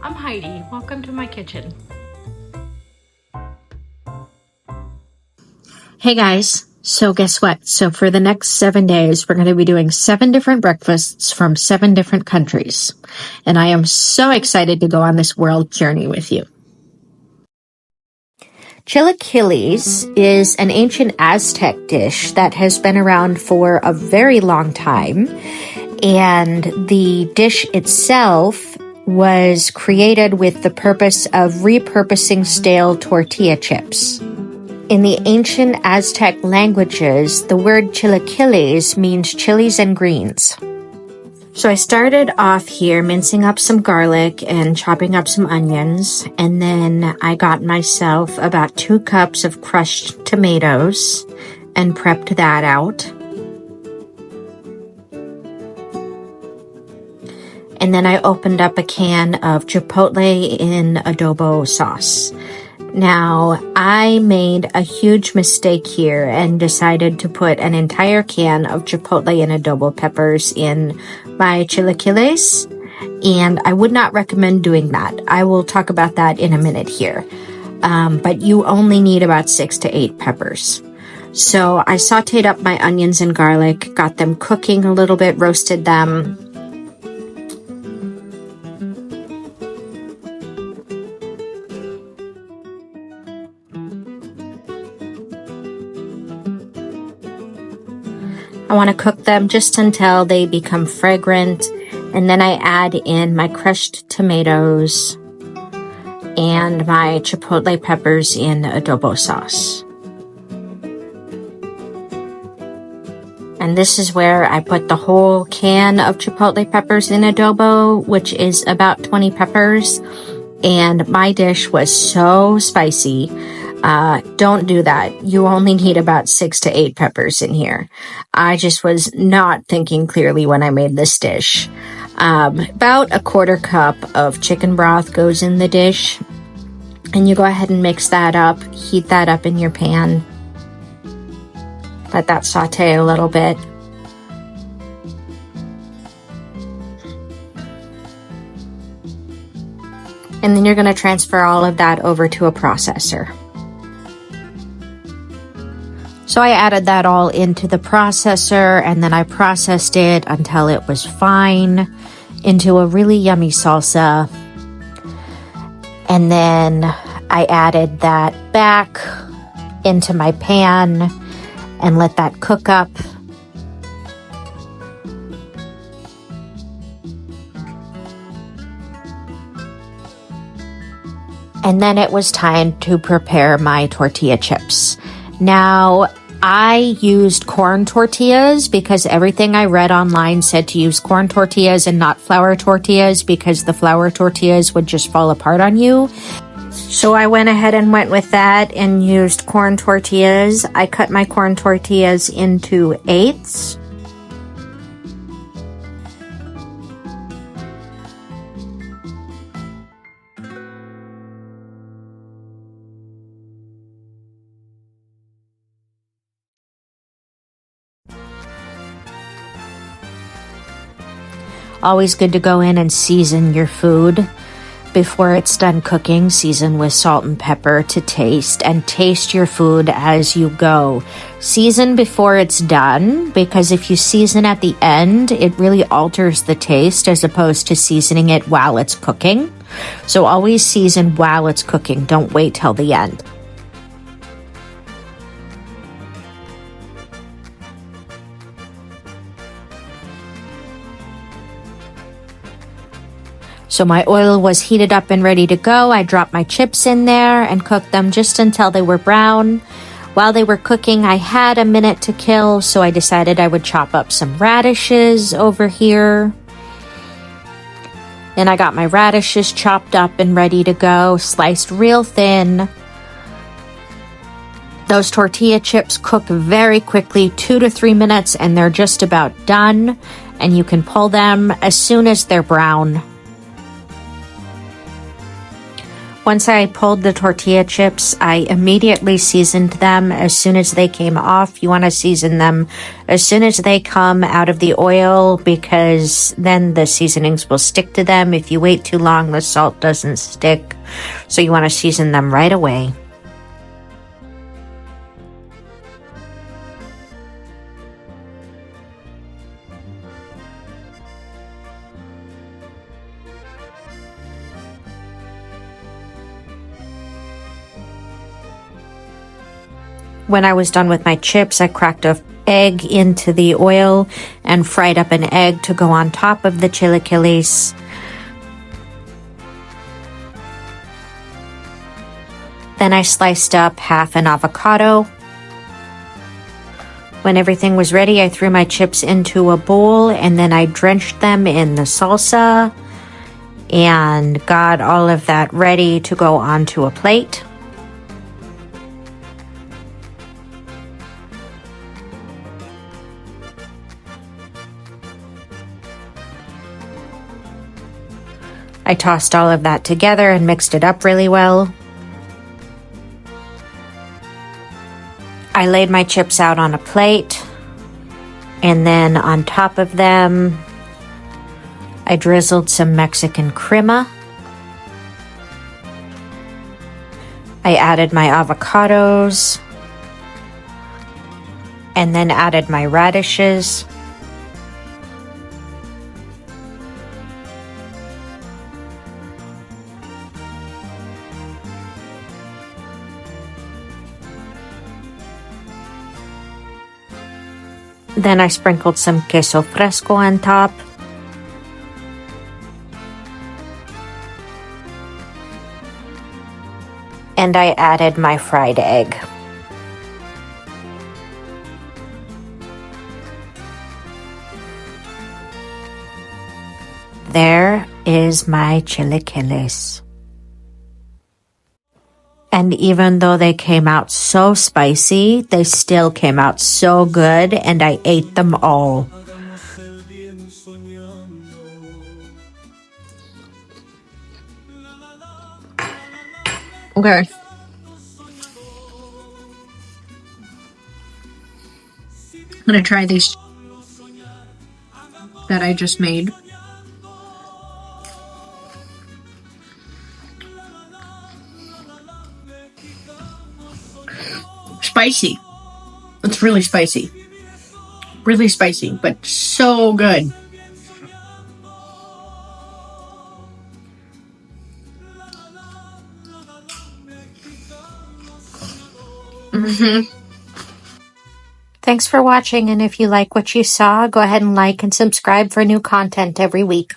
I'm Heidi. Welcome to my kitchen. Hey guys, so guess what? So for the next 7 days, we're going to be doing 7 different breakfasts from 7 different countries. And I am so excited to go on this world journey with you. Chilaquiles is an ancient Aztec dish that has been around for a very long time. And the dish itself was created with the purpose of repurposing stale tortilla chips. In the ancient Aztec languages, the word chilaquiles means chilies and greens. So I started off here mincing up some garlic and chopping up some onions, and then I got myself about 2 cups of crushed tomatoes and prepped that out. And then I opened up a can of chipotle in adobe sauce. Now, I made a huge mistake here and decided to put an entire can of chipotle and adobo peppers in my chilaquiles, and I would not recommend doing that. I will talk about that in a minute here. But you only need about 6 to 8 peppers. So I sauteed up my onions and garlic, got them cooking a little bit, roasted them. I want to cook them just until they become fragrant, and then I add in my crushed tomatoes and my chipotle peppers in adobo sauce. And this is where I put the whole can of chipotle peppers in adobo, which is about 20 peppers, and my dish was so spicy. Don't do that. You only need about 6 to 8 peppers in here. I just was not thinking clearly when I made this dish. About a 1/4 cup of chicken broth goes in the dish, and you go ahead and mix that up, heat that up in your pan. Let that saute a little bit. And then you're going to transfer all of that over to a processor. So I added that all into the processor, and then I processed it until it was fine into a really yummy salsa. And then I added that back into my pan and let that cook up. And then it was time to prepare my tortilla chips. Now, I used corn tortillas because everything I read online said to use corn tortillas and not flour tortillas because the flour tortillas would just fall apart on you. So I went ahead and went with that and used corn tortillas. I cut my corn tortillas into 8ths. Always good to go in and season your food before it's done cooking. Season with salt and pepper to taste, and taste your food as you go. Season before it's done, because if you season at the end, it really alters the taste as opposed to seasoning it while it's cooking. So always season while it's cooking. Don't wait till the end. So my oil was heated up and ready to go. I dropped my chips in there and cooked them just until they were brown. While they were cooking, I had a minute to kill, so I decided I would chop up some radishes over here. Then I got my radishes chopped up and ready to go, sliced real thin. Those tortilla chips cook very quickly, 2 to 3 minutes, and they're just about done. And you can pull them as soon as they're brown. Once I pulled the tortilla chips, I immediately seasoned them as soon as they came off. You want to season them as soon as they come out of the oil because then the seasonings will stick to them. If you wait too long, the salt doesn't stick. So you want to season them right away. When I was done with my chips, I cracked an egg into the oil and fried up an egg to go on top of the chilaquiles. Then I sliced up half an avocado. When everything was ready, I threw my chips into a bowl and then I drenched them in the salsa and got all of that ready to go onto a plate. I tossed all of that together and mixed it up really well. I laid my chips out on a plate, and then on top of them, I drizzled some Mexican crema. I added my avocados, and then added my radishes. Then I sprinkled some queso fresco on top. And I added my fried egg. There is my chilaquiles. And even though they came out so spicy, they still came out so good, and I ate them all. Okay. I'm gonna try these that I just made. Spicy. It's really spicy. Really spicy, but so good. Thanks for watching, and if you like what you saw, go ahead and like and subscribe for new content every week.